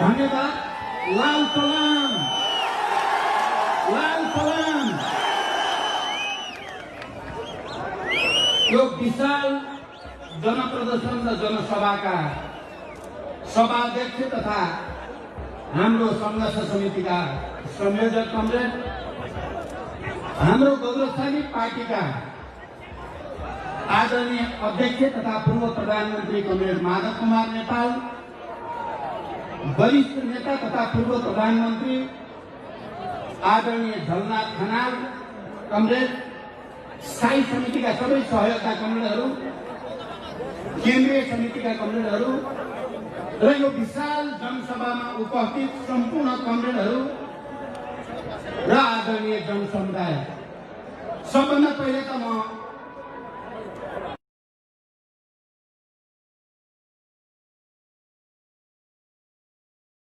धन्यवाद। लाल सलाम, लाल सलाम। यो विशाल जनप्रदर्शन र जनसभाका सभाध्यक्ष तथा हाम्रो संघर्ष समितिका संयोजक कमरेड, हाम्रो गौरवशाली पार्टीका आदरणीय अध्यक्ष तथा पूर्व प्रधानमन्त्री कमरेड माधव कुमार नेपाल, वरिष्ठ नेता तथा पूर्व प्रधानमन्त्री आदरणीय झलनाथ खनाल कमरेड, स्थायी समितिका सबै सहयोगका कमरेडहरू, केन्द्रीय समितिका कमरेडहरू र यो विशाल जनसभामा उपस्थित सम्पूर्ण कमरेडहरू र आदरणीय जनसमुदाय, सबभन्दा पहिले त म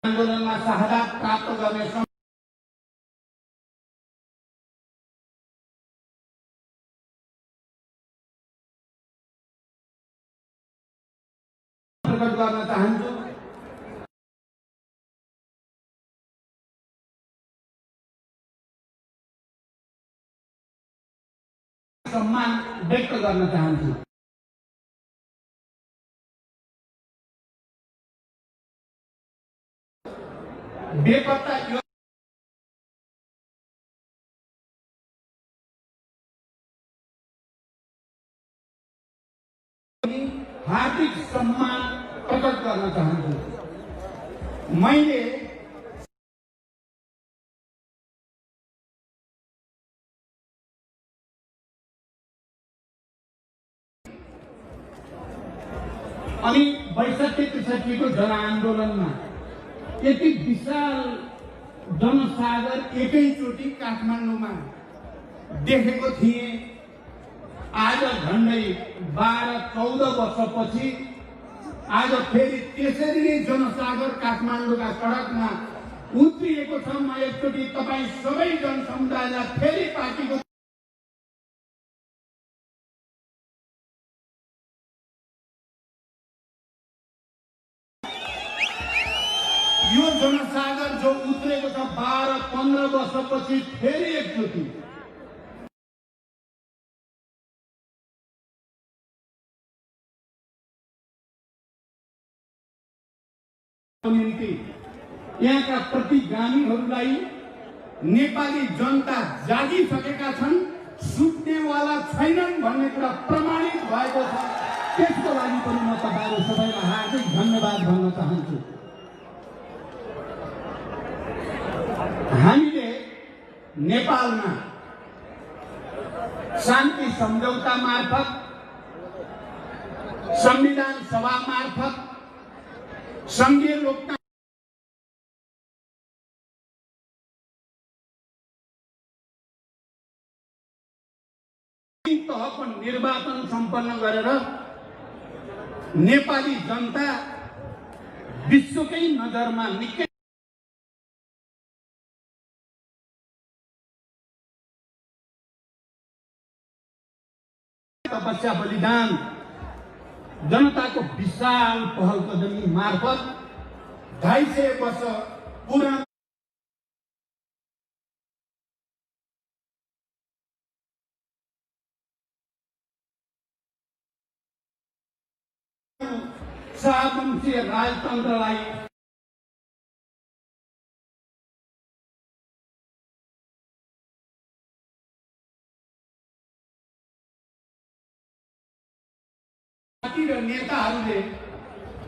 आन्दोलनमा शहादत प्राप्त गर्ने प्रकट गर्न चाहन्छु। सम्मान व्यक्त गर्न चाहन्छु। बेपत्ता हार्दिक सम्मान प्रकट गर्न चाहन्छु। मैले अनि 62-63 को जनआन्दोलनमा यति विशाल जनसागर एकैचोटि काठमाडौँमा देखेको थिएँ। आज झन्डै 12-14 वर्षपछि आज फेरि त्यसरी नै जनसागर काठमाडौँका सडकमा उत्रिएको छ। म एकचोटि तपाईँ सबै जनसमुदायलाई फेरि पार्टीको यो जनसागर जो उत्रेको छ 12-15 वर्षपछि फेरि एकचोटि निम्ति यहाँका प्रतिगामीहरूलाई नेपाली जनता जागिसकेका छन्, सुत्नेवाला छैनन् भन्ने कुरा प्रमाणित भएको छ। त्यसको लागि पनि म तपाईहरु सबैलाई हार्दिक धन्यवाद भन्न चाहन्छु। हामीले नेपालमा शान्ति सम्झौता मार्फत, संविधान सभा मार्फत, संघीय लोकतान्त्रिक तहको निर्वाचन सम्पन्न गरेर नेपाली जनता विश्वकै नजरमा निकै तपस्या बलिदान जनताको विशाल पहल कदमी मार्फत 250 वर्ष पुरानो शाहवंशीय राजतन्त्रलाई पार्टी र नेताहरूले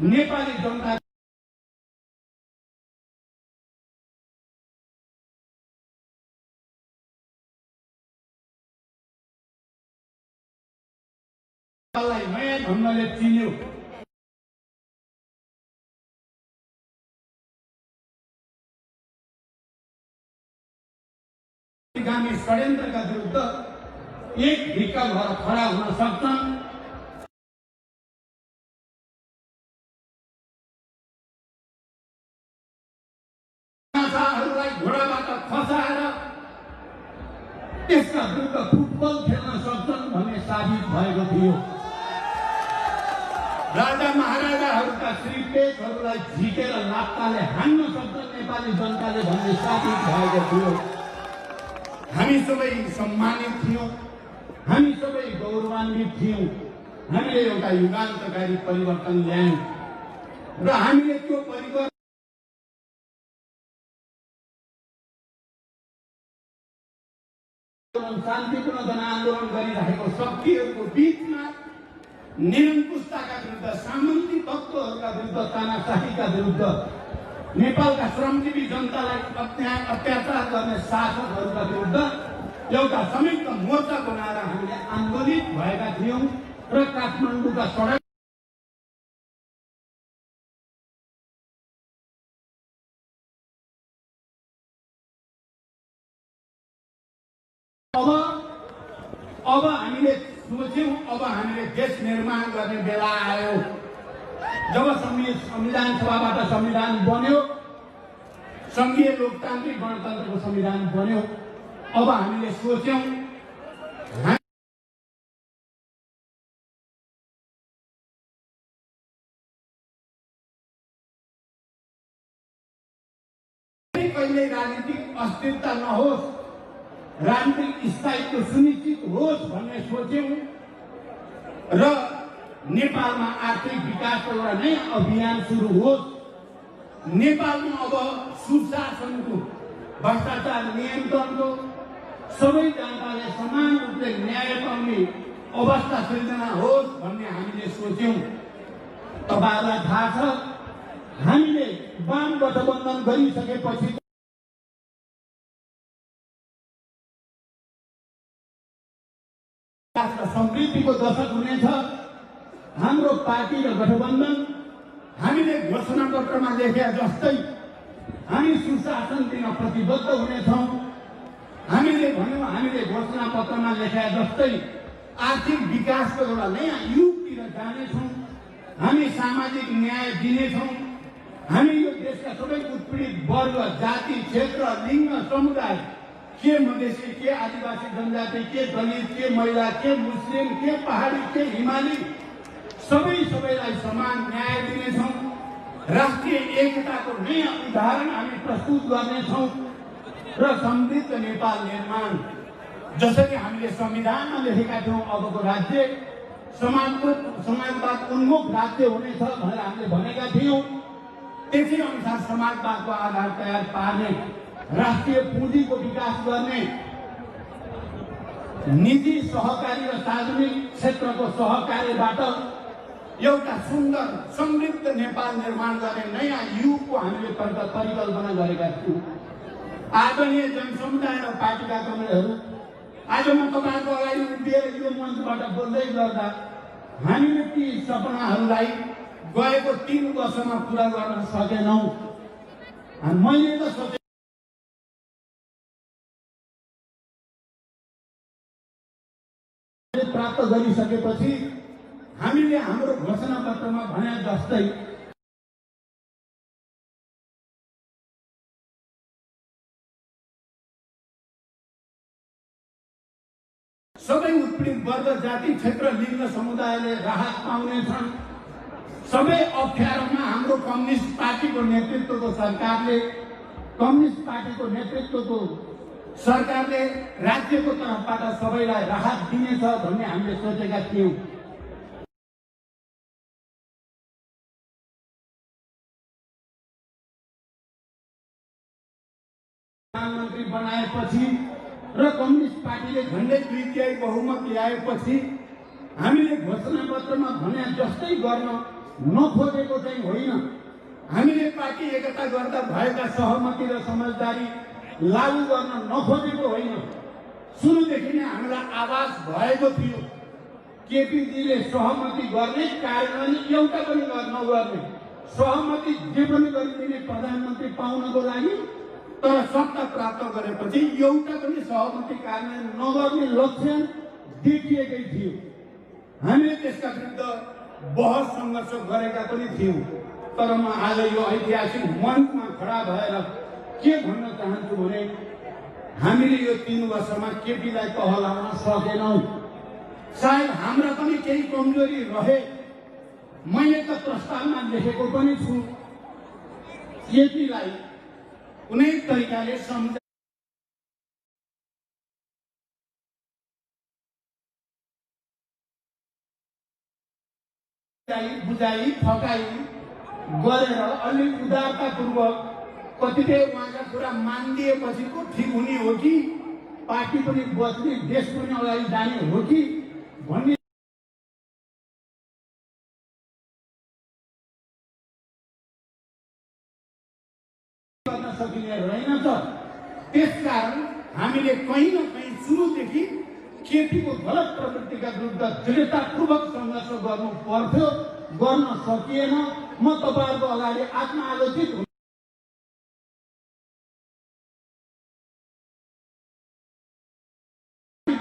नेपाली जनता नयाँ ढङ्गले चिन्यो। गामी षड्यन्त्रका विरुद्ध एक ढिक्का भएर खडा हुन सक्छन्। घोडाबाट खसाएर त्यसका विरुद्ध फुटबल खेल्न सक्छन् भन्ने साबित भएको थियो। राजा महाराजाहरूका श्रीपेशहरूलाई झिकेर लात्ताले हान्न सक्छ नेपाली जनताले भन्ने साबित भएको थियो। हामी सबै सम्मानित थियौँ, हामी सबै गौरवान्वित थियौँ। हामीले एउटा युगान्तकारी परिवर्तन ल्यायौँ र हामीले त्यो परिवर्तन शान्तिपूर्ण जनआन्दोलन गरिरहेको शक्तिहरूको बीचमा निरङ्कुशताका विरुद्ध, सामन्ती तत्त्वहरूका विरुद्ध, तानाशाहीका विरुद्ध, नेपालका श्रमजीवी जनतालाई अत्याचार गर्ने शासकहरूका विरुद्ध एउटा संयुक्त मोर्चा बनाएर हामीले आन्दोलित भएका थियौँ र काठमाडौँका सडक अब हामीले सोच्यौँ, अब हामीले देश निर्माण गर्ने बेला आयो। जब संविधान सभाबाट संविधान बन्यो, संघीय लोकतान्त्रिक गणतन्त्रको संविधान बन्यो, अब हामीले सोच्यौँ कहिल्यै राजनीतिक अस्थिरता नहोस्, राजनीतिक स्थायित्व सुनिश्चित होस् भन्ने सोच्यौँ र नेपालमा आर्थिक विकासको एउटा नयाँ अभियान सुरु होस्। नेपालमा अब सुशासनको, भ्रष्टाचार नियन्त्रणको, सबै जनताले समान रूपले न्याय पाउने अवस्था सृजना होस् भन्ने हामीले सोच्यौँ। तपाईँहरूलाई थाहा छ, हामीले वाम गठबन्धन गरिसकेपछि समृद्धिको दशक हुनेछ। हाम्रो पार्टी र गठबन्धन हामीले घोषणा पत्रमा लेखे जस्तै हामी सुशासन दिन प्रतिबद्ध हुनेछौँ। हामीले भन्यौँ, हामीले घोषणा पत्रमा लेखे जस्तै आर्थिक विकासको एउटा नयाँ युगतिर जानेछौँ। हामी सामाजिक न्याय दिनेछौँ। हामी यो देशका सबै उत्पीडित वर्ग, जाति, क्षेत्र, लिङ्ग, समुदाय, के मधेसी, के आदिवासी जनजाति, के दलित, के महिला, के मुस्लिम, के पहाडी, के हिमाली, सबैलाई समान न्याय दिनेछौँ। राष्ट्रिय एकताको नयाँ उदाहरण हामी प्रस्तुत गर्नेछौँ र समृद्ध नेपाल निर्माण, जसरी हामीले संविधानमा लेखेका थियौँ, अबको राज्य समाजवाद उन्मुख राज्य हुनेछ भनेर हामीले भनेका थियौँ। त्यसै अनुसार समाजवादको आधार तयार पार्ने, राष्ट्रिय पुँजीको विकास गर्ने, निजी सहकारी र सार्वजनिक क्षेत्रको सहकार्यबाट एउटा सुन्दर समृद्ध नेपाल निर्माण गर्ने नयाँ युगको हामीले परिकल्पना गरेका थियौँ। आदरणीय जनसमुदाय र पार्टीका कर्मीहरू, आज म तपाईँको अगाडि उभिएर यो मञ्चबाट बोल्दै गर्दा हामीले ती सपनाहरूलाई गएको 3 वर्षमा पुरा गर्न सकेनौँ। मैले त सोचे प्राप्त गरिसकेपछि हामीले हाम्रो घोषणा पत्रमा भने जस्तै सबै उत्पीडित वर्ग, जाति, क्षेत्र, लिङ्ग, समुदायले राहत पाउनेछन्। सबै अप्ठ्यारोमा हाम्रो कम्युनिस्ट पार्टीको नेतृत्वको सरकारले राज्यको तर्फबाट सबैलाई राहत दिनेछ भन्ने हामीले सोचेका थियौँ। प्रधानमन्त्री बनाएपछि र कम्युनिस्ट पार्टीले झन्डै 2/3 बहुमत ल्याएपछि हामीले घोषणा पत्रमा भने जस्तै गर्न नखोजेको चाहिँ होइन। हामीले पार्टी एकता गर्दा भएका सहमति र समझदारी लागू गर्न नखोजेको होइन। सुरुदेखि नै हामीलाई आवाज भएको थियो, केपीजीले सहमति गर्ने, कार्यान्वयन एउटा पनि नगर्ने, सहमति जे पनि गरिदिने प्रधानमन्त्री पाउनको लागि, तर सत्ता प्राप्त गरेपछि एउटा पनि सहमति कार्यान्वयन नगर्ने लक्षण देखिएकै थियो। हामीले त्यसका विरुद्ध बहस सङ्घर्ष गरेका पनि थियौँ। तर म आज यो ऐतिहासिक मञ्चमा खडा भएर के भन्न चाहन्छु भने हामीले यो 3 वर्षमा केपीलाई कहलाउन सकेनौँ। सायद हाम्रा पनि केही कमजोरी रहे, मैले त प्रस्तावमा लेखेको पनि छु, केपीलाई कुनै तरिकाले बुझाइ फकाइ गरेर अलि उदारतापूर्वक कतिपय उहाँका कुरा मानिदिएपछि को ठिक हुने हो कि पार्टी पनि बच्ने देश पनि अगाडि जाने हो कि भन्ने गर्न सकिने रहेन त। त्यसकारण हामीले कहीँ न कहीँ सुरुदेखि केपीको गलत प्रवृत्तिका विरुद्ध दृढतापूर्वक सङ्घर्ष गर्नु पर्थ्यो, गर्न सकिएन। म तपाईहरुको अगाडि आत्मआलोचित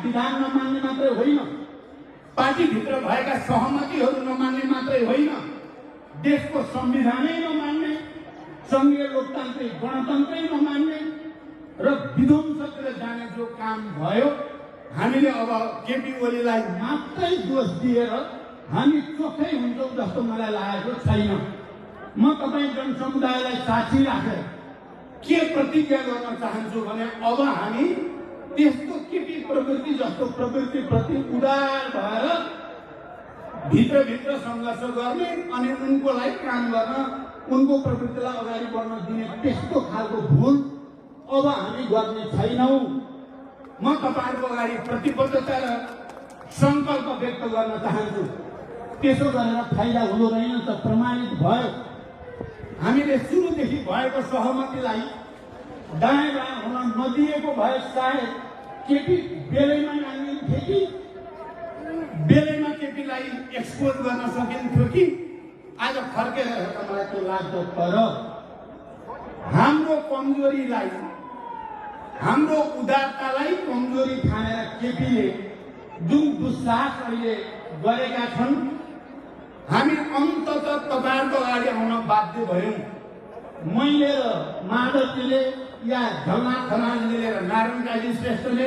विधान नमान्ने मात्रै होइन, पार्टीभित्र भएका सहमतिहरू नमान्ने मात्रै होइन, देशको संविधानै नमान्ने, संघीय लोकतान्त्रिक गणतन्त्रै नमान्ने र विध्वंसतिर जाने जो काम भयो, हामीले अब केपी ओलीलाई मात्रै दोष दिएर हामी चोखै हुन्छौँ जस्तो मलाई लागेको छैन। म तपाईँ जनसमुदायलाई साक्षी राखेर के प्रतिज्ञा गर्न चाहन्छु भने अब हामी त्यस्तो केपी प्रवृत्ति जस्तो प्रवृत्तिप्रति उदार भएर भित्रभित्र सङ्घर्ष गर्ने अनि उनको लागि काम गर्न, उनको प्रवृत्तिलाई अगाडि बढ्न दिने त्यस्तो खालको भुल अब हामी गर्ने छैनौँ। म तपाईहरुको अगाडि प्रतिबद्धता र संकल्प व्यक्त गर्न चाहन्छु। त्यसो गरेर फाइदा हुँदो रहेन त प्रमाणित भयो। हामीले सुरुदेखि भएको सहमतिलाई दायाँ बायाँ हुन नदिएको भए सायद केपी बेलैमा नाङ्गिन्थ्यो कि बेलैमा केपीलाई एक्सपोज गर्न सकिन्थ्यो कि आज फर्केर हेर्दा मलाई त्यो लाग्छ। तर हाम्रो कमजोरीलाई, हाम्रो उदारतालाई कमजोरी ठानेर केपीले जुन दुस्साहस अहिले गरेका छन्, हामी अन्ततः तपाईहरुको अगाडि आउन बाध्य भयौँ। मैले र माधवजीले या झलनाथ खनालजीले र नारायण काजी श्रेष्ठले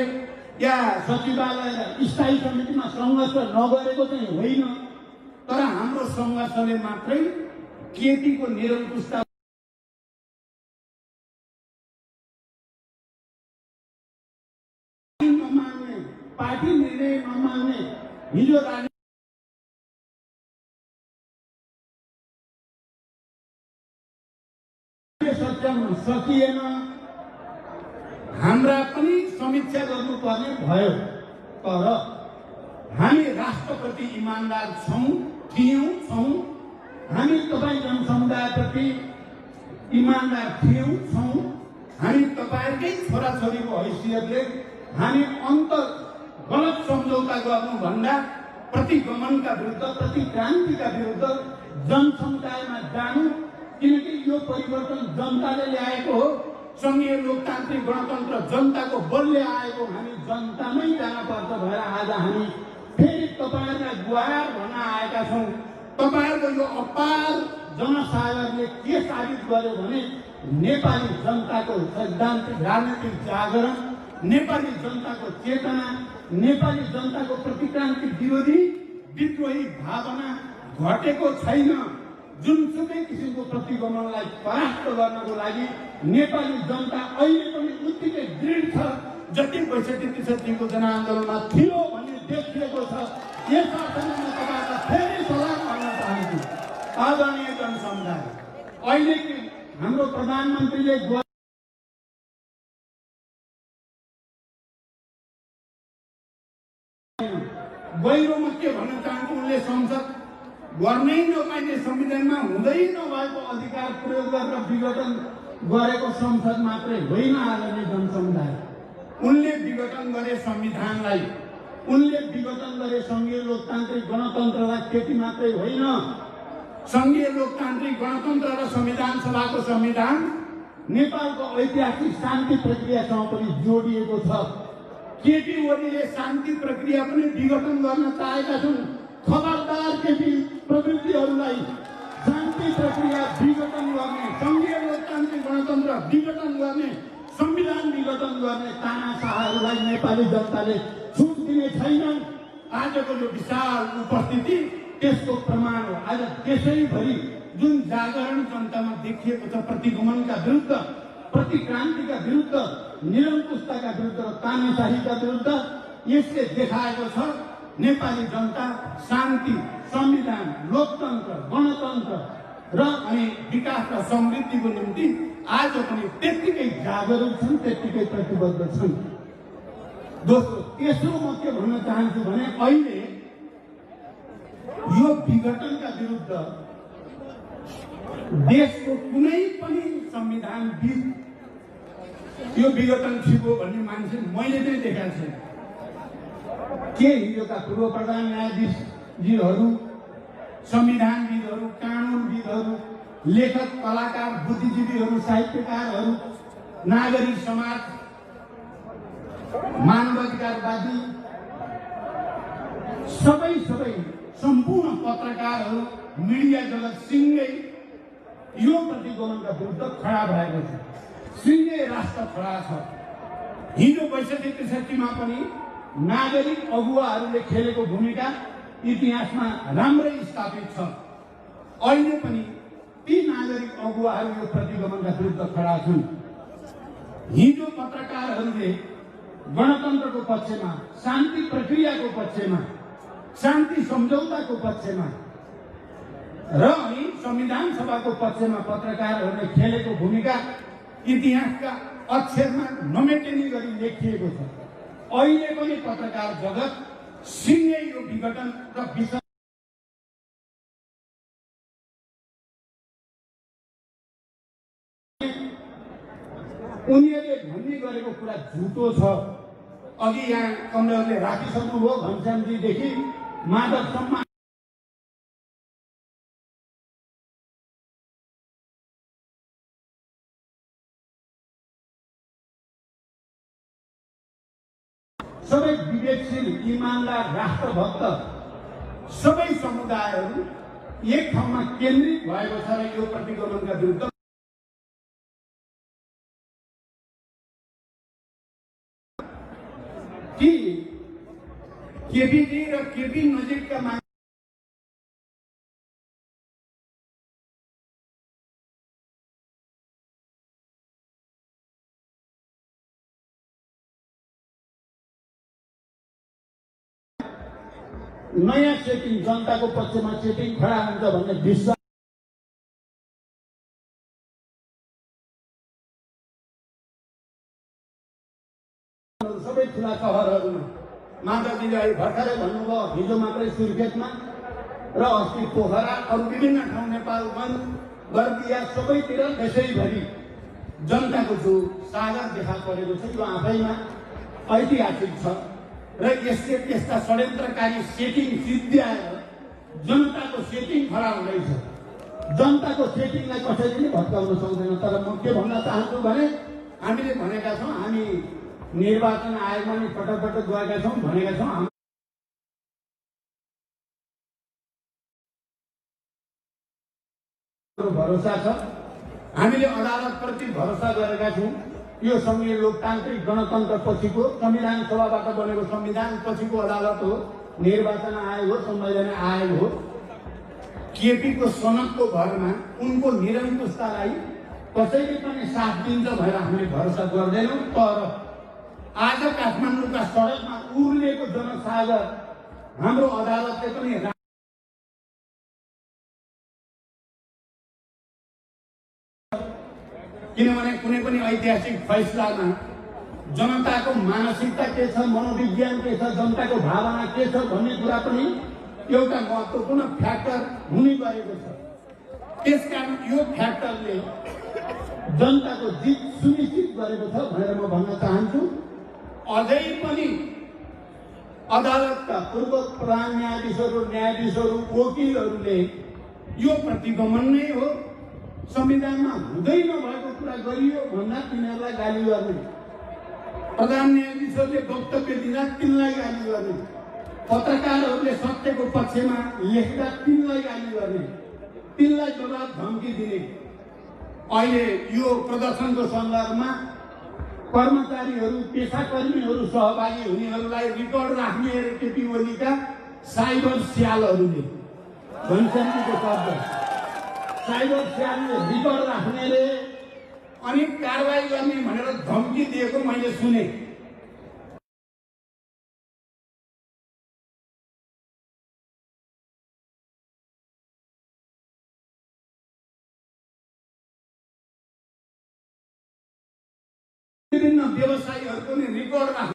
या सचिवालय र स्थायी समितिमा सङ्घर्ष नगरेको चाहिँ होइन, तर हाम्रो सङ्घर्षले मात्रै केपीको निरङ्कुशता नमान्ने, पार्टी निर्णय नमान्ने, हिजो सच्याउन सकिएन। हाम्रा पनि समीक्षा गर्नुपर्ने भयो। तर हामी राष्ट्रप्रति इमानदार छौँ, थियौँ, छौँ। हामी तपाईँ जनसमुदायप्रति इमानदार थियौँ, छौँ। हामी तपाईँहरूकै छोराछोरीको हैसियतले हामी गलत सम्झौता गर्नुभन्दा प्रतिगमनका विरुद्ध, प्रतिक्रान्तिका विरुद्ध जनसमुदायमा जानु, किनकि यो परिवर्तन जनताले ल्याएको हो। संघीय लोकतान्त्रिक गणतन्त्र जनताको बलले आएको, हामी जनतामै जानुपर्छ भएर आज हामी फेरि तपाईँहरूलाई गुहार भन्न आएका छौँ। तपाईँहरूको यो अपार जनसागरले के साबित गर्यो भने नेपाली जनताको सैद्धान्तिक राजनीतिक जागरण, नेपाली जनताको चेतना, नेपाली जनताको प्रतिक्रान्ति विरोधी विद्रोही भावना घटेको छैन। जुनसुकै किसिमको प्रतिगमनलाई परास्त गर्नको लागि नेपाली जनता अहिले पनि उत्तिकै दृढ छ जति ६२-६३ को जनआन्दोलनमा थियो भन्ने देखिएको छ। यस अर्थमा म तपाईँलाई फेरि सलाम गर्न चाहन्छु। आदरणीय जनसमुदाय, अहिले हाम्रो प्रधानमन्त्रीले गहिरोमा के भन्न चाहन्छु, उनले संसद गर्नै नपाइने, संविधानमा हुँदै नभएको अधिकार प्रयोग गरेर विघटन गरेको संसद मात्रै होइन। आदरणीय जनसमुदाय, उनले विघटन गरे संविधानलाई, उनले विघटन गरे संघीय लोकतान्त्रिक गणतन्त्रलाई। त्यति मात्रै होइन, संघीय लोकतान्त्रिक गणतन्त्र र संविधान सभाको संविधान नेपालको ऐतिहासिक शान्ति प्रक्रियासँग पनि जोडिएको छ। केपी ओलीले शान्ति प्रक्रिया पनि विघटन गर्न चाहेका छन्। खबरदार केपी प्रवृत्तिहरूलाई शान्ति प्रक्रिया विघटन गर्ने, संघीय लोकतान्त्रिक गणतन्त्र विघटन गर्ने, संविधान विघटन गर्ने तानाशाहहरूलाई नेपाली जनताले छुट दिने छैनन्। आजको यो विशाल उपस्थिति त्यसको प्रमाण हो। आज देशैभरि जुन जागरण जनतामा देखिएको छ प्रतिगमनका विरुद्ध, प्रतिक्रान्तिका विरुद्ध, निरङ्कुशताका विरुद्ध र तानाशाहीका विरुद्ध, यसले देखाएको छ नेपाली जनता शान्ति, संविधान, लोकतन्त्र, गणतन्त्र र अनि विकास र समृद्धिको निम्ति आज पनि त्यत्तिकै जागरुक छन्, त्यत्तिकै प्रतिबद्ध छन्। दोस्रो, तेस्रो म के भन्न चाहन्छु भने अहिले यो विघटनका विरुद्ध देशको कुनै पनि संविधानविद यो विघटन ठिक हो भन्ने मान्छे मैले चाहिँ देखाएको छैन। के हिजोका पूर्व प्रधान न्यायाधीशजीहरू, संविधानविदहरू, कानुनविदहरू, लेखक, कलाकार, बुद्धिजीवीहरू, साहित्यकारहरू, नागरिक समाज, मानवाधिकारवादी, सबै सम्पूर्ण पत्रकारहरू, मिडिया जगत सिंगै यो प्रतिगमनका विरुद्ध खडा भएको छ। सिंगै राष्ट्र खडा छ। हिजो ६२-६३मा पनि नागरिक अगुवाहरूले खेलेको भूमिका इतिहासमा राम्रै स्थापित छ। अहिले पनि ती नागरिक अगुवाहरू यो प्रतिगमनका विरुद्ध खडा छन्। हिजो पत्रकारहरूले गणतन्त्रको पक्षमा, शान्ति प्रक्रियाको पक्षमा, शान्ति सम्झौताको पक्षमा र अनि संविधान सभाको पक्षमा पत्रकारहरूले खेलेको भूमिका इतिहासका अक्षरमा नमेटिने गरी लेखिएको छ। अहिले पनि पत्रकार जगत सिंगै यो विघटन र विषय उनीहरूले भन्ने गरेको कुरा झुटो छ। अघि यहाँ कमरेडले राखिसक्नुभयो घनश्यामजीदेखि माधवसम्म। सबै विवेकशील, इमानदार, राष्ट्रभक्त सबै समुदायहरू एक ठाउँमा केन्द्रित भएको छ र यो प्रतिगमनका विरुद्ध कि केपीजी र केपी नजिकका मान्छे नयाँ सेटिङ, जनताको पक्षमा सेटिङ खडा हुन्छ भन्ने विश्वास सबै ठुला सहरहरूमा। माधवजीले भर्खरै भन्नुभयो हिजो मात्रै सुर्खेतमा र अस्ति पोखरा, अरू विभिन्न ठाउँ नेपालगञ्ज, बर्दिया सबैतिर देशैभरि जनताको जो सागर देखा परेको छ यो आफैमा ऐतिहासिक छ र यसले त्यस्ता षड्यन्त्रकारी सेटिङ सिद्ध्याएर जनताको सेटिङ खडा हुँदैछ। जनताको सेटिङलाई कसैले पनि भत्काउन सक्दैन। तर म के भन्न चाहन्छु भने हामीले भनेका छौँ, हामी निर्वाचन आयोगमा नि पटक पटक गएका छौँ, भनेका छौँ हाम्रो भरोसा छ। हामीले अदालतप्रति भरोसा गरेका छौँ। यो संघीय लोकतान्त्रिक गणतन्त्र पछिको संविधान सभाबाट बनेको संविधान पछिको अदालत हो, निर्वाचन आयोग हो, संवैधानिक आयोग हो। केपीको सनदको भरमा उनको निरङ्कुशतालाई कसैले पनि साथ दिन्छ भनेर हामीले भरोसा गर्दैनौँ। तर आज काठमाडौँका सडकमा उर्लेको जनसागर हाम्रो अदालतले पनि किनभने कुनै पनि ऐतिहासिक फैसलामा जनताको मानसिकता के छ, मनोविज्ञान के छ, जनताको भावना के छ भन्ने कुरा पनि एउटा महत्त्वपूर्ण फ्याक्टर हुने गरेको छ। त्यसकारण यो फ्याक्टरले जनताको जित सुनिश्चित गरेको छ भनेर म भन्न चाहन्छु। अझै पनि अदालतका पूर्व प्रधान न्यायाधीशहरू, वकिलहरूले यो प्रतिगमन नै हो, संविधानमा हुँदै नभएको कुरा गरियो भन्दा तिनीहरूलाई गाली गर्ने, प्रधान न्यायाधीशहरूले वक्तव्य दिँदा तिनलाई गाली गर्ने, पत्रकारहरूले सत्यको पक्षमा लेख्दा तिनलाई गाली गर्ने, तिनलाई जवाब धम्की दिने। अहिले यो प्रदर्शनको सन्दर्भमा कर्मचारीहरू, पेसाकर्मीहरू सहभागी हुनेहरूलाई रिकर्ड राख्ने केपी ओलीका साइबर स्यालहरूले घनश्यामजीको शब्द साइबर सेलले रिकर्ड राख्नेले अनि कारबाही गर्ने भनेर धम्की दिएको मैले सुने। विभिन्न व्यवसायीहरूको नि रिकर्ड राख्ने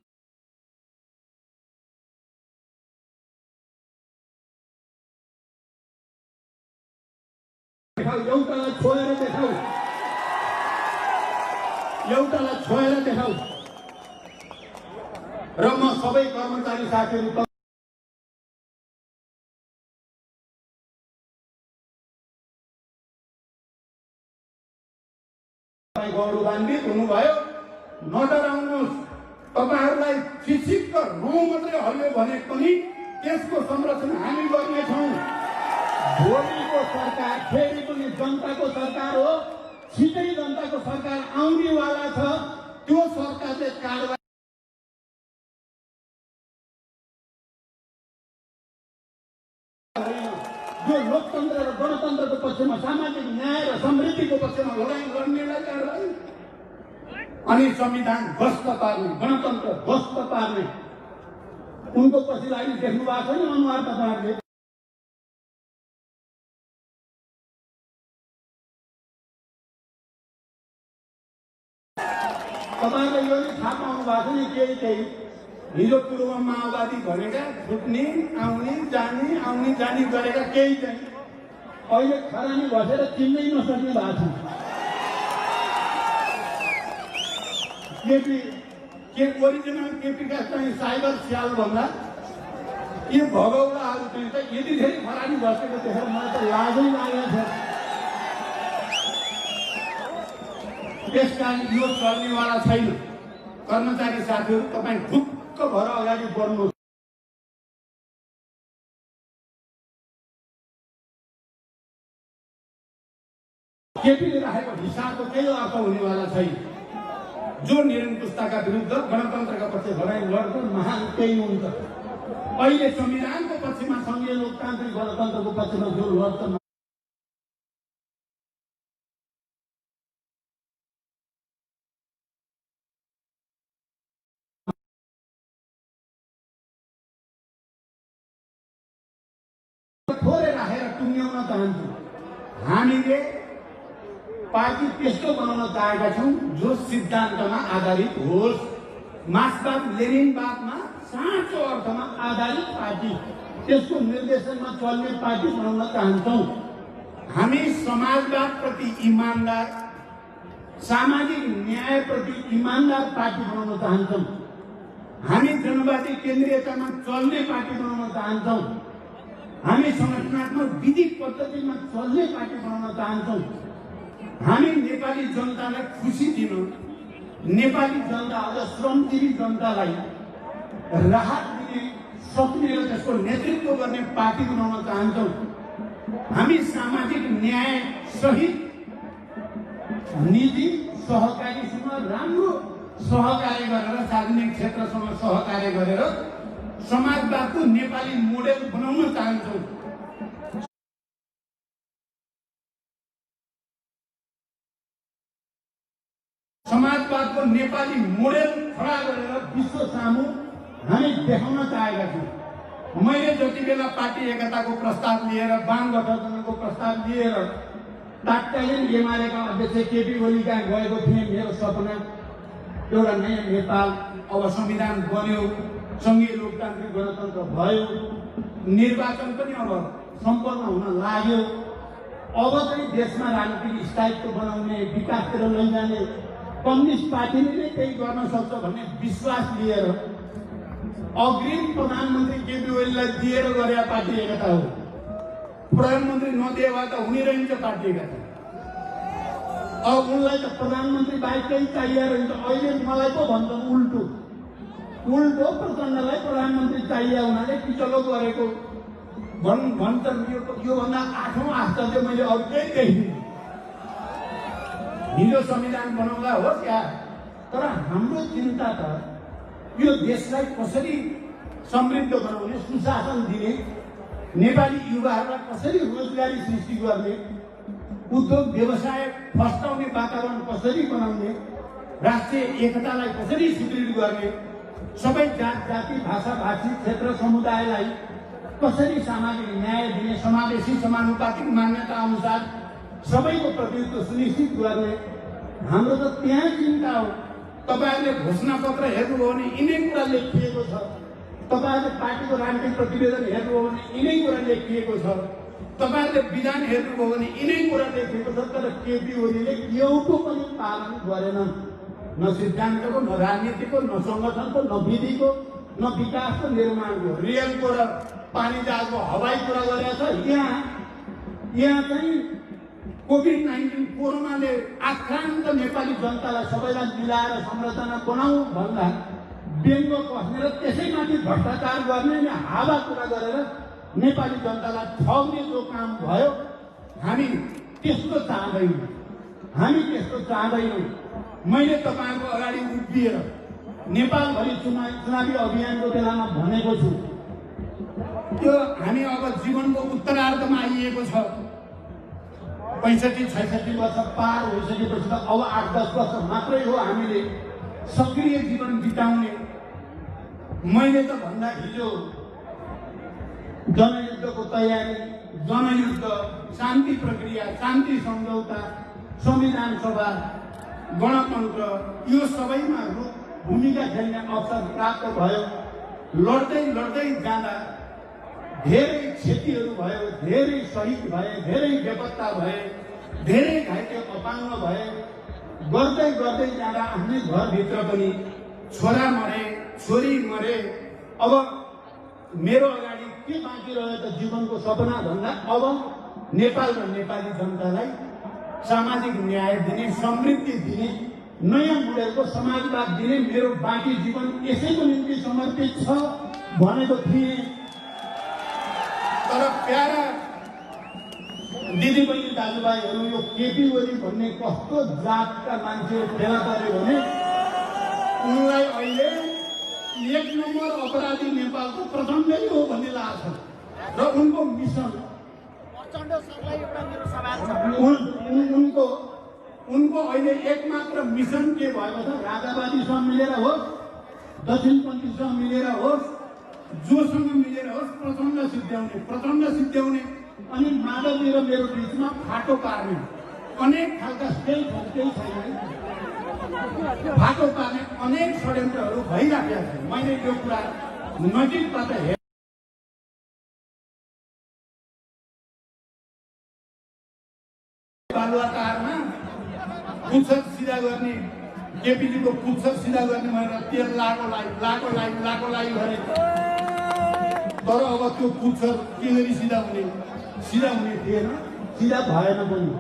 एउटालाई छोएर देखाऊ, एउटालाई छोएर देखाऊ। र म सबै कर्मचारी साथीहरू गौरवान्वित हुनुभयो। नडराउनुहोस्, तपाईहरूलाई चिचिक्क रौँ मात्रै हल्यो भने पनि त्यसको संरक्षण हामी गर्नेछौँ। भोलिको सरकार फेरि पनि जनताको सरकार हो, छिटै जनताको सरकार आउनेवाला छ। त्यो सरकारले कारबाही जो लोकतन्त्र र गणतन्त्रको पक्षमा, सामाजिक न्याय र समृद्धिको पक्षमा लडाइँ गर्नेलाई कारबाही, अनि संविधान ध्वस्त पार्ने, गणतन्त्र ध्वस्त पार्ने। उनको पछि लागि देख्नु भएको छैन अनुहार तपाईँहरूले? तपाईँले यो नि थाहा पाउनु भएको नि केही हिजो पूर्व माओवादी भनेका छुट्ने आउने जाने आउने जाने गरेका केही चाहिँ अहिले खरानी बसेर चिन्नै नसक्ने भएको छ। केपी के ओरिजिनल केपीका चाहिँ साइबर स्याल भन्दा यो भगौडाहरू चाहिँ यति धेरै खरानी बसेको देखेर मलाई त लाजै लागेको छ। त्यसकारण यो चल्नेवाला छैन। कर्मचारी साथीहरू तपाईँ ढुक्क भएर अगाडि बढ्नुहोस्। केपीले राखेको हिसाबको केही अर्थ हुनेवाला छैन। जो निरङ्कुशताका विरुद्ध गणतन्त्रका पक्ष लडाइँ गर्छ महान केही हुन्छ। अहिले संविधानको पक्षमा सङ्घीय लोकतान्त्रिक गणतन्त्रको पक्षमा जो लड्छ थोरै राखेर टुङ्ग्याउन चाहन्छु। हामीले पार्टी त्यस्तो बनाउन चाहेका छौँ जो सिद्धान्तमा आधारित होस्, मार्क्सवाद लेनिनवादमा साँचो अर्थमा आधारित पार्टी, त्यसको निर्देशनमा चल्ने पार्टी बनाउन चाहन्छौँ। हामी समाजवादप्रति इमान्दार, सामाजिक न्यायप्रति इमान्दार पार्टी बनाउन चाहन्छौँ। हामी जनवादी केन्द्रीयतामा चल्ने पार्टी बनाउन चाहन्छौँ। हामी संगठनात्मक विधि पद्धतिमा चल्ने पार्टी बनाउन चाहन्छौँ। हामी नेपाली जनतालाई खुसी दिन, नेपाली जनता अझ श्रमजीवी जनतालाई राहत दिने सक्ने र त्यसको नेतृत्व गर्ने पार्टी बनाउन चाहन्छौँ। हामी सामाजिक न्याय सहित निजी सहकारीसँग राम्रो सहकार्य गरेर, सार्वजनिक क्षेत्रसँग सहकार्य गरेर समाजवादको नेपाली मोडेल बनाउन चाहन्छौँ। समाजवादको नेपाली मोडेल खडा गरेर विश्व सामु हामी देखाउन चाहेका छौँ। मैले जति बेला पार्टी एकताको प्रस्ताव लिएर, वाम गठबन्धनको प्रस्ताव लिएर तत्कालीन एमालेका अध्यक्ष केपी ओली कहाँ गएको थिएँ, मेरो सपना एउटा नयाँ नेपाल, अब संविधान बन्यो, सङ्घीय लोकतान्त्रिक गणतन्त्र भयो, निर्वाचन पनि अब सम्पन्न हुन लाग्यो, अब चाहिँ देशमा राजनीतिक स्थायित्व बनाउने, विकासतिर लैजाने कम्युनिस्ट पार्टीले नै केही गर्न सक्छ भन्ने विश्वास लिएर अग्रिम प्रधानमन्त्री केपी ओलीलाई दिएर गरे पार्टी एकता हो। प्रधानमन्त्री नदिए भए त हुने रहन्छ पार्टी एकता। अब उनलाई त प्रधानमन्त्री बाहेक केही चाहिए रहन्छ। अहिले मलाई पो भन्छन् उल्टो प्रचण्डलाई प्रधानमन्त्री चाहिए हुनाले पिछलो गरेको भन्छन्। योभन्दा 8औं आश्चर्य मैले अरू केही देखिनँ। हिजो संविधान बनाउँदा हो क्या, तर हाम्रो चिन्ता त यो देशलाई कसरी समृद्ध बनाउने, सुशासन दिने, नेपाली युवाहरूलाई कसरी रोजगारी सृष्टि गर्ने, उद्योग व्यवसाय फस्टाउने वातावरण कसरी बनाउने, राष्ट्रिय एकतालाई कसरी सुदृढ गर्ने, सबै जात जाति भाषा भाषी क्षेत्र समुदायलाई कसरी सामाजिक न्याय दिने, समावेशी समानुपातिक मान्यता अनुसार सबैको प्रतिनिधित्व सुनिश्चित गर्ने, हाम्रो त त्यहाँ चिन्ता हो। तपाईहरुले घोषणा पत्र हेर्नुभयो भने यिनै कुरा लेखिएको छ। तपाईहरुले पार्टीको राजनीतिक प्रतिवेदन हेर्नुभयो भने यिनै कुरा लेखिएको छ। तपाईहरुले विधान हेर्नुभयो भने यिनै कुरा लेखिएको छ। तर केपी ओलीले एउटो पनि पालन गरेन। न सिद्धान्तको, न राजनीतिको, न संगठनको, न विधिको, न विकासको, निर्माणको, रेलको र पानी जहाजको, हवाई कुरा गरेको छ। यहाँ चाहिँ कोभिड-19 कोरोनाले आक्रान्त नेपाली जनतालाई सबैलाई मिलाएर संरचना बनाऊ भन्दा व्यङ्ग कस्नेर त्यसैमाथि भ्रष्टाचार गर्ने अनि हावा कुरा गरेर नेपाली जनतालाई ठग्ने जो काम भयो, हामी त्यस्तो चाहदैनौँ। मैले तपाईहरुको अगाडि उभिएर नेपालभरि चुनावी अभियानको बेलामा भनेको छु, त्यो हामी अब जीवनको उत्तरार्धमा आइएको छ। 65-66 वर्ष पार भइसकेपछि त अब 8-10 वर्ष मात्रै हो हामीले सक्रिय जीवन बिताउने। मैले त भन्दा हिजो जनयुद्धको तयारी, जनयुद्ध, शान्ति प्रक्रिया, शान्ति सम्झौता, संविधान सभा, गणतन्त्र, यो सबैमा भूमिका खेल्ने अवसर प्राप्त भयो। लड्दै जाँदा धेरै क्षतिहरू भयो, धेरै शहीद भए, धेरै बेपत्ता भए, धेरै घाइते अपाङ्ग भए। गर्दै जाँदा आफ्नै घरभित्र पनि छोरा मरे, छोरी मरे। अब मेरो अगाडि के बाँकी रह्यो त जीवनको सपना भन्दा अब नेपाल र नेपाली जनतालाई सामाजिक न्याय दिने, समृद्धि दिने, नयाँ मोडेलको समाजवाद दिने मेरो बाँकी जीवन यसैको निम्ति समर्पित छ भनेको थिएँ। तर प्यारा दिदीबहिनी दाजुभाइहरू, यो केपी ओली भन्ने कस्तो जातका मान्छे फेला पर्यो भने उनलाई अहिले 1 नम्बर अपराधी नेपालको प्रचण्डै हो भन्ने लाग्छ। र उनको मिसन, उनको अहिले एकमात्र मिसन के भएको छ? राजावादीसँग मिलेर होस्, दक्षिणपन्थीसँग मिलेर होस्, जोसँग मिलेर होस् प्रचण्ड सिद्ध्याउने अनि माधवी र मेरो बिचमा फाटो पार्ने। अनेक खालका केही छैन, फाटो पार्ने अनेक षड्यन्त्रहरू भइराखेका छन्। मैले यो कुरा नजिकबाट बालुवाटारमा पुच्छर सिधा गर्ने, केपीजीको पुच्छर सिधा गर्ने भनेर 13 लाखको लागि भने तर अब त्यो पुच्छर के गरी सिधा हुने थिएन, सिधा भएन पनि।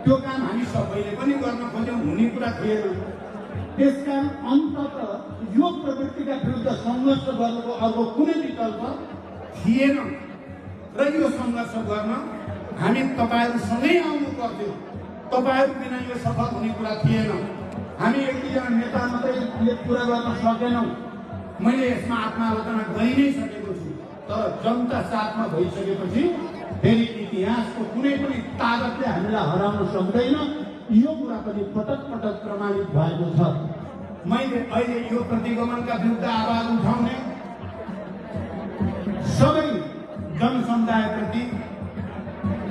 त्यो काम हामी सबैले पनि गर्न खोज्यौँ, हुने कुरा थिएन। त्यसकारण अन्ततः यो प्रवृत्तिका विरुद्ध सङ्घर्ष गर्नुको अर्को कुनै विकल्प थिएन र यो सङ्घर्ष गर्न हामी तपाईहरुसँगै आउनु पर्थ्यो। तपाईहरु बिना यो सफल हुने कुरा थिएन। हामी एकजना नेता मात्रै पुरा गर्न सकेनौँ। मैले यसमा आत्मालोचना गरि नै सकेको छु। तर जनता साथमा भइसकेपछि फेरि इतिहासको कुनै पनि ताकतले हामीलाई हराउन सक्दैन। यो कुरा पनि पटक प्रमाणित भएको छ। मैले अहिले यो प्रतिगमनका विरुद्ध आवाज उठाउने सबै जनसमुदायप्रति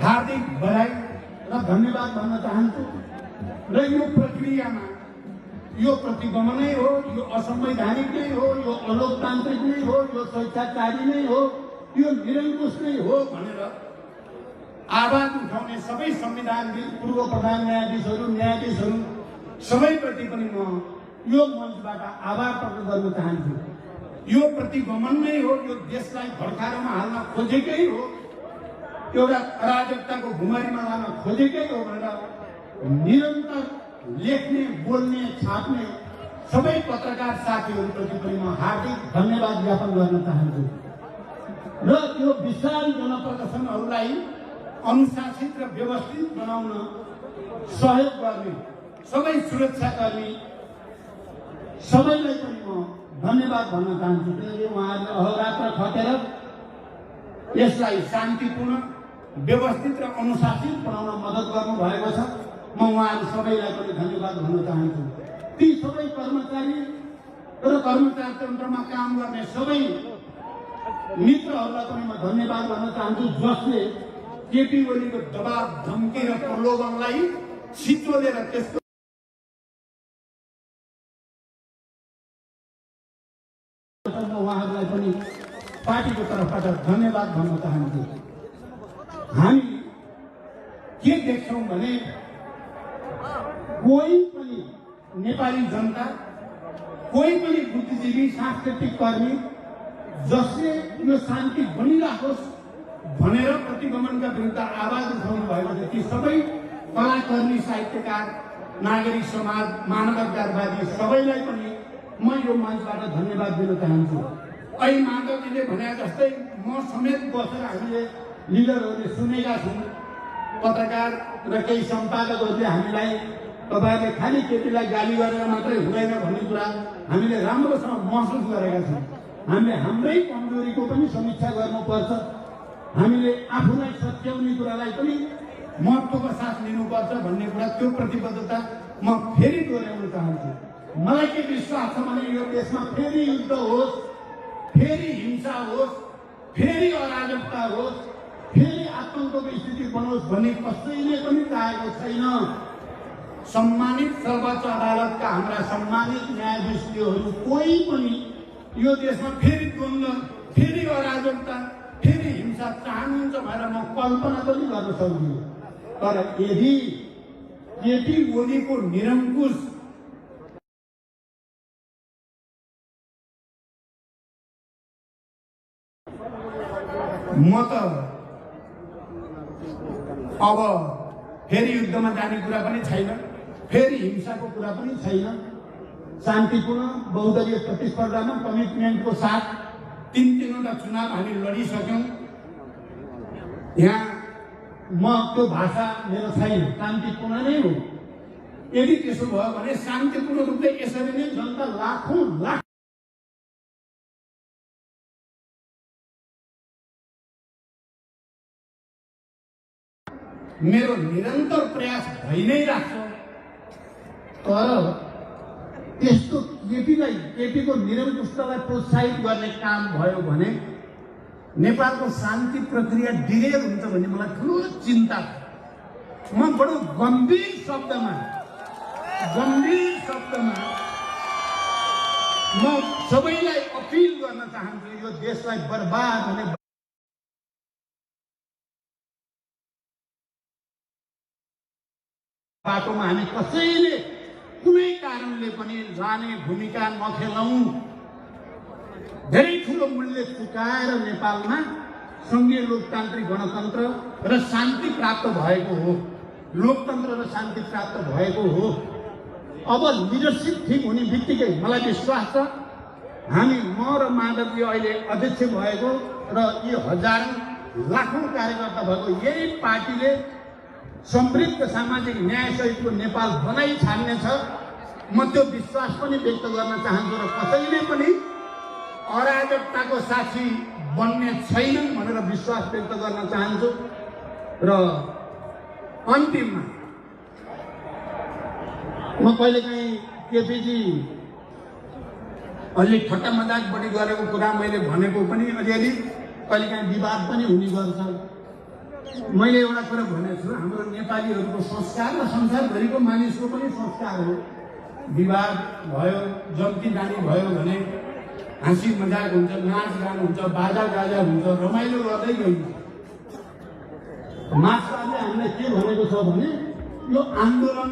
हार्दिक बधाई र धन्यवाद भन्न चाहन्छु। र यो प्रक्रियामा यो प्रतिगमनै हो, यो असंवैधानिक नै हो, यो अलोकतान्त्रिक नै हो, यो स्वेच्छाचारी नै हो, यो निरङ्कुश नै हो भनेर आवाज उठाउने सबै संविधानविद, पूर्व प्रधान न्यायाधीशहरू सबैप्रति पनि म यो मञ्चबाट आभार प्रकट गर्न चाहन्छु। यो प्रतिगमन नै हो, यो देशलाई भड्कारोमा हाल्न खोजेकै हो, एउटा अराजकताको घुमरीमा लान खोजेकै हो भनेर निरन्तर लेख्ने, बोल्ने, छाप्ने सबै पत्रकार साथीहरूप्रति पनि म हार्दिक धन्यवाद ज्ञापन गर्न चाहन्छु। र यो विशाल जनप्रदर्शनहरूलाई अनुशासित र व्यवस्थित बनाउन सहयोग गर्ने सबै सुरक्षाकर्मी सबैलाई पनि म धन्यवाद भन्न चाहन्छु। किनकि उहाँहरूले अहोरात्र खटेर यसलाई शान्तिपूर्ण, व्यवस्थित र अनुशासित बनाउन मद्दत गर्नुभएको छ। म उहाँहरू सबैलाई पनि धन्यवाद भन्न चाहन्छु। ती सबै कर्मचारी र कर्मचारी तन्त्रमा काम गर्ने सबै मित्रहरूलाई पनि म धन्यवाद भन्न चाहन्छु, जसले केपी ओलीको दबाब, धम्की र प्रलोभनलाई छिचोलेर त्यसको उहाँहरूलाई पनि पार्टीको तर्फबाट धन्यवाद भन्न चाहन्छु। हामी के देख्छौँ भने कोही पनि नेपाली जनता, कोही पनि बुद्धिजीवी, सांस्कृतिक कर्मी जसले यो शान्ति बनिराखोस् भनेर प्रतिगमनका विरुद्ध आवाज उठाउनु भएको छ, ती सबै कलाकर्मी, साहित्यकार, नागरिक समाज, मानवाधिकारवादी सबैलाई पनि म यो मञ्चबाट धन्यवाद दिन चाहन्छु। अहिले माधवजीले भने जस्तै म समेत बसेर हामीले लिडरहरूले सुनेका छौँ, पत्रकार र केही सम्पादकहरूले हामीलाई तपाईँहरूले खालि केटीलाई गाली गरेर मात्रै हुँदैन भन्ने कुरा हामीले राम्रोसँग महसुस गरेका छौँ। हामीले हाम्रै कमजोरीको पनि समीक्षा गर्नुपर्छ, हामीले आफूलाई सच्याउने कुरालाई पनि महत्त्वको साथ लिनुपर्छ भन्ने कुरा, त्यो प्रतिबद्धता म फेरि दोहोऱ्याउन चाहन्छु। मलाई के विश्वास छ भने यो देशमा फेरि युद्ध होस्, फेरि हिंसा होस्, फेरि अराजकता होस्, फेरि आतङ्कको स्थिति बनोस् भन्ने कसैले पनि चाहेको छैन। सम्मानित सर्वोच्च अदालतका हाम्रा सम्मानित न्यायाधीशहरू कोही पनि यो देशमा फेरि द्वन्द्व, फेरि अराजकता, फेरि हिंसा चाहनुहुन्छ भनेर म कल्पना पनि गर्न सक्दिनँ। तर यदि केपी ओलीको निरङ्कुश म त अब फेरि युद्धमा जाने कुरा पनि छैन, फेरि हिंसाको कुरा पनि छैन। शान्तिपूर्ण बहुदलीय प्रतिस्पर्धामा कमिटमेन्टको साथ तीनवटा चुनाव हामी लडिसक्यौँ। यहाँ म त्यो भाषा मेरो छैन, शान्तिपूर्ण नै हो। यदि त्यसो भयो भने शान्तिपूर्ण रूपले यसरी नै जनता लाखौँ लाख मेरो निरन्तर प्रयास भइ नै राख्छ। तर त्यस्तो केपीको निरङ्कुशतालाई प्रोत्साहित गर्ने काम भयो भने नेपालको शान्ति प्रक्रिया डिरेल हुन्छ भन्ने मलाई ठुलो चिन्ता छ। म बडो गम्भीर शब्दमा म सबैलाई अपिल गर्न चाहन्छु, यो देशलाई बर्बाद हुने बाटोमा हामी कसैले कुनै कारणले पनि लाने भूमिका नखेलौँ। धेरै ठुलो मूल्य चुकाएर नेपालमा सङ्घीय लोकतान्त्रिक गणतन्त्र र शान्ति प्राप्त भएको हो, लोकतन्त्र र शान्ति प्राप्त भएको हो। अब लिडरसिप ठिक हुने बित्तिकै मलाई विश्वास छ हामी, म र माधवजी अहिले अध्यक्ष भएको र यी हजारौँ लाखौँ कार्यकर्ता भएको यही पार्टीले समृद्ध सामाजिक न्याय सहितको नेपाल बनाइ छाड्नेछ। म त्यो विश्वास पनि व्यक्त गर्न चाहन्छु र कसैले पनि अराजकताको साक्षी बन्ने छैनन् भनेर विश्वास व्यक्त गर्न चाहन्छु। र अन्तिममा म कहिलेकाहीँ केपीजी अलि ठट्टा मजाक बढी गरेको कुरा मैले भनेको पनि अलिअलि कहिलेकाहीँ विवाद पनि हुने गर्छ। मैले एउटा कुरा भनेको छु, हाम्रो नेपालीहरूको संस्कार र संसारभरिको मानिसको पनि संस्कार हो। विवाद भयो, जम्ती जानी भयो भने हाँसी मजाक हुन्छ, नाचगान हुन्छ, बाजा गाजा हुन्छ, रमाइलो गर्दै गइन्छ। मार्क्सवादले हामीलाई के भनेको छ भने यो आन्दोलन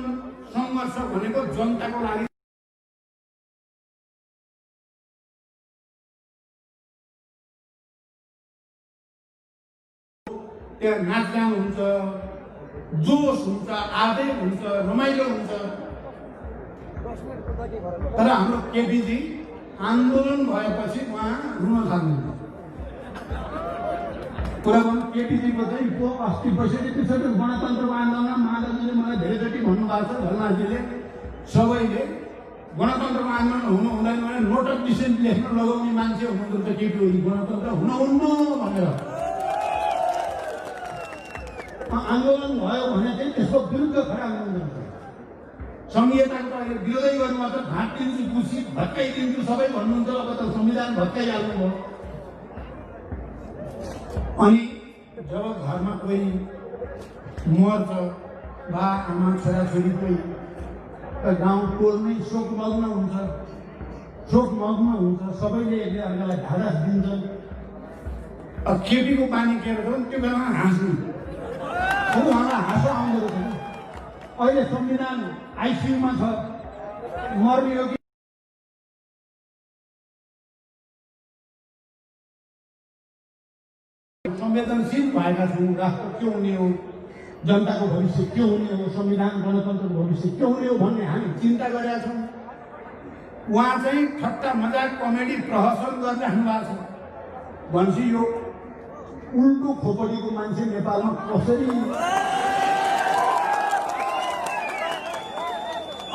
सङ्घर्ष भनेको जनताको लागि त्यहाँ नाचगान हुन्छ, जोस हुन्छ, आवेग हुन्छ, रमाइलो हुन्छ। तर हाम्रो केपीजी आन्दोलन भएपछि उहाँ रुन थाल्नुहुन्छ। कुरा गर्नु केपीजीको चाहिँ अस्ति पैसठी त्यसरी गणतन्त्रको आन्दोलनमा माधवजीले मलाई धेरैचोटि भन्नुभएको छ, धर्माजीले सबैले गणतन्त्रको आन्दोलन हुनु हुँदैन भने नोट अफ डिसेन्ट लेख्न लगाउने मान्छे हुनुहुँदो रहेछ केपी ओली, गणतन्त्र हुनुहुन्न भनेर। आन्दोलन भयो भने चाहिँ त्यसको विरुद्ध खडा हुनुहुन्छ। संहिताको त अहिले विरोधै गर्नुभएको छ, भाटिदिन्छु खुसी भत्काइदिन्छु सबै भन्नुहुन्छ, अब त संविधान भत्काइहाल्नु भयो। अनि जब घरमा कोही मर्छ, बा आमा छोराछोरी कोही, त गाउँ टोल नै शोकमग्न हुन्छ, सबैले एकले अर्कालाई ढाडस दिन्छन्। अब केटीको पानी केयर गरौँ, त्यो बेलामा हाँस्नु, उहाँलाई हाँसो आउँदो रहेछ। अहिले संविधान आइसियुमा छ, मर्ने हो कि संवेदनशील भएका छौँ। राष्ट्र के हुने हो, जनताको भविष्य के हुने हो, संविधान गणतन्त्रको भविष्य के हुने हो भन्ने हामी चिन्ता गरेका छौँ। उहाँ चाहिँ ठट्टा मजाक कमेडी प्रहसन गरिराख्नु भएको छ। भनेपछि यो उल्टो खोपडीको मान्छे नेपालमा कसरी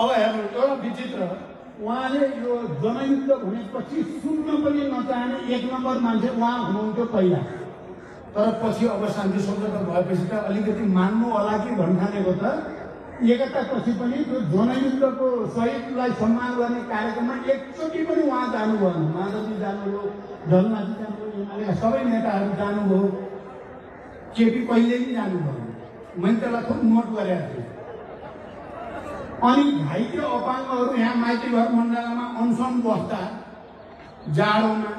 अब हेर्नु एउटा विचित्र, उहाँले यो जनयुद्ध भनेपछि सुन्न पनि नचाहने एक नम्बर मान्छे उहाँ हुनुहुन्थ्यो पहिला, तर पछि अब शान्ति सम्झौता भएपछि त अलिकति मान्नु होला कि भन्ठानेको त एकतापछि पनि त्यो जनयुद्धको शहीदलाई सम्मान गर्ने कार्यक्रममा एकचोटि पनि उहाँ जानु भएन। माधवजी जानुभयो, झलनाथजी जानुभयो, एमालेका सबै नेताहरू जानुभयो, केपी कहिले पनि जानु भएन। मैले त्यसलाई खुब नोट गरेका थिएँ। अनि घाइते अपाङ्गहरू यहाँ माइतीघर मण्डलमा अनसन बस्दा जाडोमा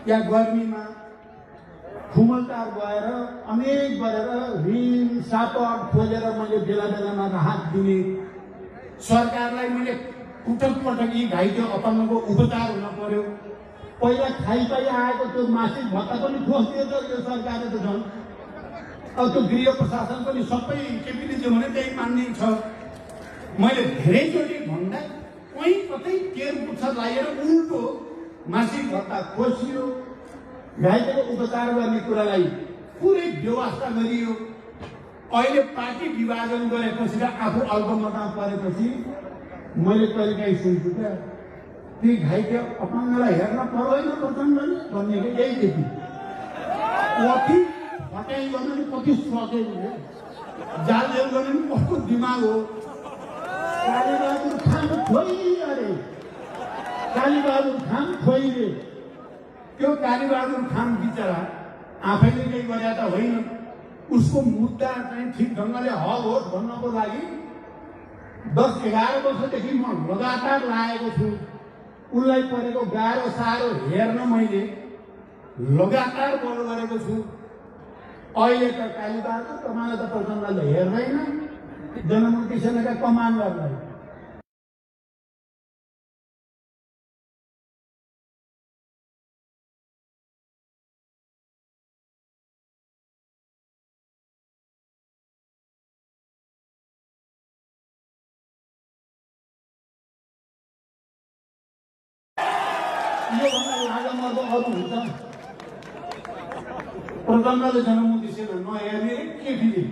या गर्मीमा खुमलटार गएर अनेक गरेर ऋण सापट खोजेर मैले बेला बेलामा राहत दिने, सरकारलाई मैले उटक पटक यी घाइते अपाङ्गको उपचार हुन पर्यो। पहिला खाइपाइ आएको त्यो मासिक भत्ता पनि खोज्दियो त यो सरकारले त झन्। अब त्यो गृह प्रशासन पनि सबै केपीले जो भने त्यही मान्ने छ। मैले धेरैचोटि भन्दा कहीँ कतै केर पुच्छर लागेर उल्टो मासिक भत्ता खोसियो, घाइतेको उपचार गर्ने कुरालाई पुरै व्यवस्था गरियो। अहिले पार्टी विभाजन गरेपछि र आफू अल्पमतमा परेपछि मैले कहिलेकाहीँ सुन्छु क्या, ती घाइते अपाङ्गलाई हेर्न पर्दैन प्रचण्डले भन्ने कि यही देखि कति फटाइ गर्न नि कति सकेको, जालजेल गर्ने नि कस्तो दिमाग हो। कालीबहादुर खान खोइ अरे, कालीबहादुर खान खोइले, त्यो कालीबहादुर खान बिचरा आफैले केही गरे त होइन, उसको मुद्दा चाहिँ ठिक ढङ्गले हल होस् भन्नको लागि 10-11 वर्षदेखि म लगातार लागेको छु। उसलाई परेको गाह्रो साह्रो हेर्न मैले लगातार बल गरेको छु। अहिले त कालीबहादुर तपाईँलाई त प्रचण्डले हेर्दैन, जनमुक्ति सेनाका कमान्डरलाई योभन्दा लाजमर्दो अरू हुन्छ। प्रचण्डले जनमुक्ति सेना नहेर्ने केपीले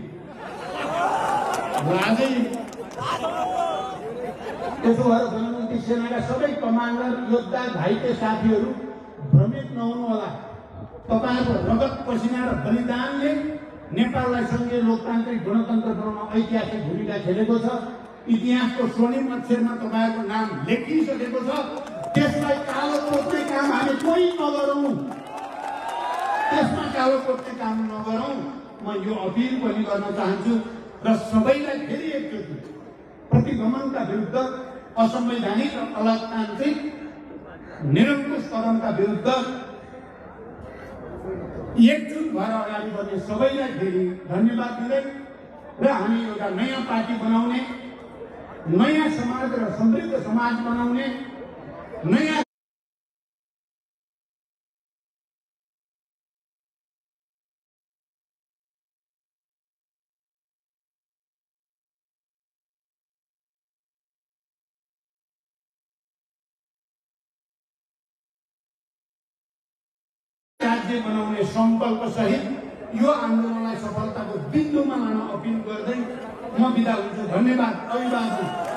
लाजै। त्यसो भएर जनमुक्ति सेनाका सबै कमान्डर योद्धा घाइते साथीहरू भ्रमित नहुनु होला। तपाईँहरूको रगत पसिना र बलिदानले नेपाललाई सङ्घीय लोकतान्त्रिक गणतन्त्र बनाउन ऐतिहासिक भूमिका खेलेको छ। इतिहासको स्वर्णिम अक्षरमा तपाईँहरूको नाम लेखिसकेको छ। त्यसलाई कालो कोट्ने काम हामी कोही नगरौँ, त्यसमा कालो कोट्ने काम नगरौँ। म यो अपिल पनि गर्न चाहन्छु र सबैलाई फेरि एकचोटि प्रतिगमनका विरुद्ध, असंवैधानिक र अलोकतान्त्रिक निरङ्कुश कदमका विरुद्ध एकजुट भएर अगाडि बढ्ने सबैलाई फेरि धन्यवाद दिँदै र हामी एउटा नयाँ पार्टी बनाउने, नयाँ समाज र समृद्ध समाज बनाउने, नयाँ राज्य बनाउने संकल्प सहित यो आन्दोलनलाई सफलताको बिन्दुमा लान अपिल गर्दै म बिदा हुन्छु। धन्यवाद। अभिवादन।